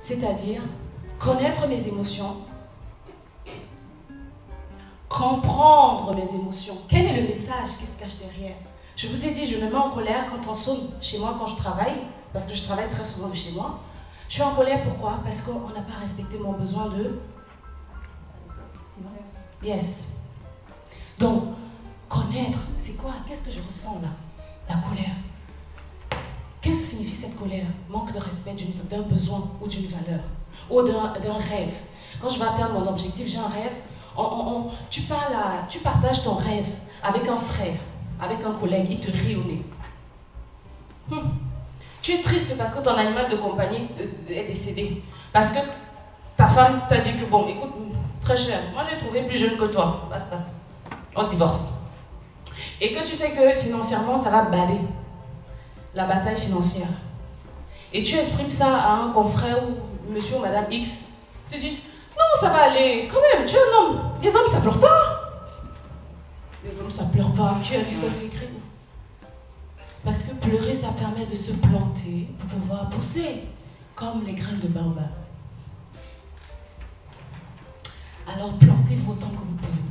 c'est-à-dire connaître mes émotions, comprendre mes émotions. Quel est le message qui se cache derrière? Je vous ai dit, je me mets en colère quand on sonne chez moi quand je travaille, parce que je travaille très souvent de chez moi. Je suis en colère, pourquoi? Parce qu'on n'a pas respecté mon besoin de... Yes. Donc, connaître, c'est quoi? Qu'est-ce que je ressens là? La colère. Qu'est-ce que signifie cette colère? Manque de respect d'un besoin ou d'une valeur, ou d'un rêve. Quand je vais atteindre mon objectif, j'ai un rêve, tu partages ton rêve avec un frère, avec un collègue, il te rit au nez. Tu es triste parce que ton animal de compagnie est décédé. Parce que ta femme t'a dit que, bon, écoute, très cher, moi j'ai trouvé plus jeune que toi, basta. On divorce. Et que tu sais que financièrement, ça va baler. La bataille financière. Et tu exprimes ça à un confrère ou monsieur ou madame X. Tu dis, non, ça va aller, quand même, tu es un homme. Les hommes, ça pleure pas. Les hommes, ça pleure pas. Qui a dit ça, c'est écrit? Parce que pleurer, ça permet de se planter pour pouvoir pousser, comme les graines de baobab. Alors plantez-vous autant que vous pouvez.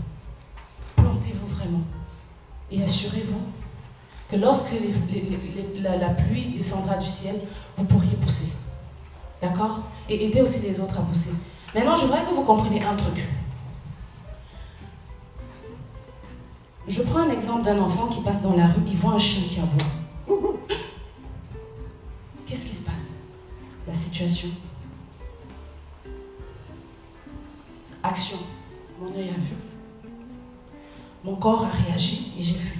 Plantez-vous vraiment. Et assurez-vous que lorsque la pluie descendra du ciel, vous pourriez pousser. D'accord? Et aider aussi les autres à pousser. Maintenant, je voudrais que vous compreniez un truc. Je prends un exemple d'un enfant qui passe dans la rue, il voit un chien qui aboie. Qu'est-ce qui se passe? La situation. Action. Mon œil a vu. Mon corps a réagi et j'ai fui.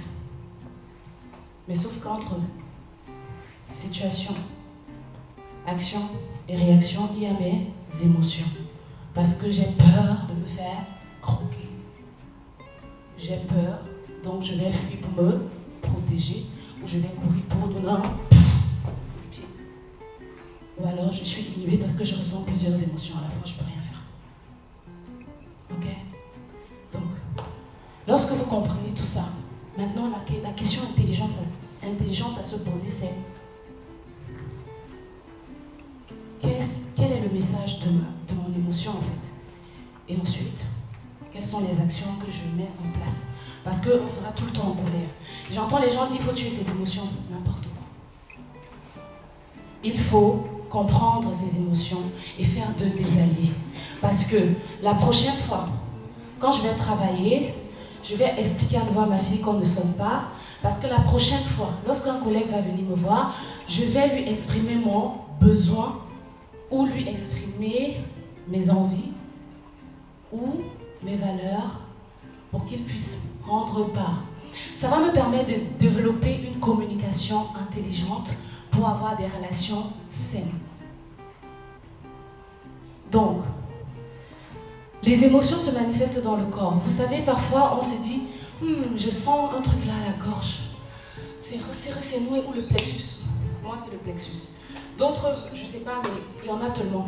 Mais sauf qu'entre situation, action et réaction, il y a mes émotions. Parce que j'ai peur de me faire croquer. J'ai peur, donc je vais fuir pour me protéger, ou je vais courir pour donner un pied. Ou alors je suis inhibée parce que je ressens plusieurs émotions à la fois, je ne peux rien faire. Ok? Donc, lorsque vous comprenez tout ça, maintenant la question intelligente à se poser, c'est quel est le message de mon émotion en fait? Et ensuite, quelles sont les actions que je mets en place? Parce qu'on sera tout le temps en colère. J'entends les gens dire qu'il faut tuer ses émotions, n'importe quoi. Il faut comprendre ses émotions et faire d'eux des alliés. Parce que la prochaine fois, quand je vais travailler, je vais expliquer à nouveau à ma fille qu'on ne sonne pas. Parce que la prochaine fois, lorsqu'un collègue va venir me voir, je vais lui exprimer mon besoin ou lui exprimer mes envies ou mes valeurs pour qu'il puisse prendre part. Ça va me permettre de développer une communication intelligente pour avoir des relations saines. Donc, les émotions se manifestent dans le corps. Vous savez, parfois, on se dit, je sens un truc là à la gorge. C'est resserré, c'est noué, ou le plexus. Moi, c'est le plexus. D'autres, je ne sais pas, mais il y en a tellement.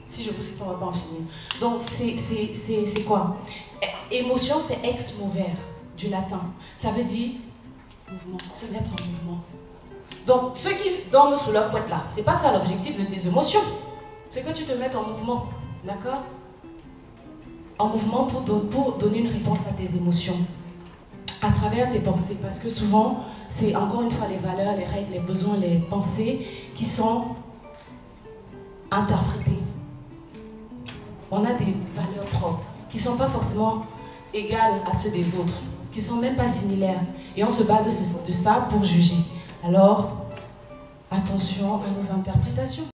Si je vous cite, on ne va pas en finir. Donc, c'est quoi? Émotion, c'est ex mover, du latin. Ça veut dire mouvement, se mettre en mouvement. Donc, ceux qui dorment sous leur couette là, c'est pas ça l'objectif de tes émotions. C'est que tu te mettes en mouvement, d'accord? En mouvement pour donner une réponse à tes émotions. À travers tes pensées, parce que souvent, c'est encore une fois les valeurs, les règles, les besoins, les pensées qui sont interprétées. On a des valeurs propres qui ne sont pas forcément égales à ceux des autres, qui ne sont même pas similaires. Et on se base de ça pour juger. Alors, attention à nos interprétations.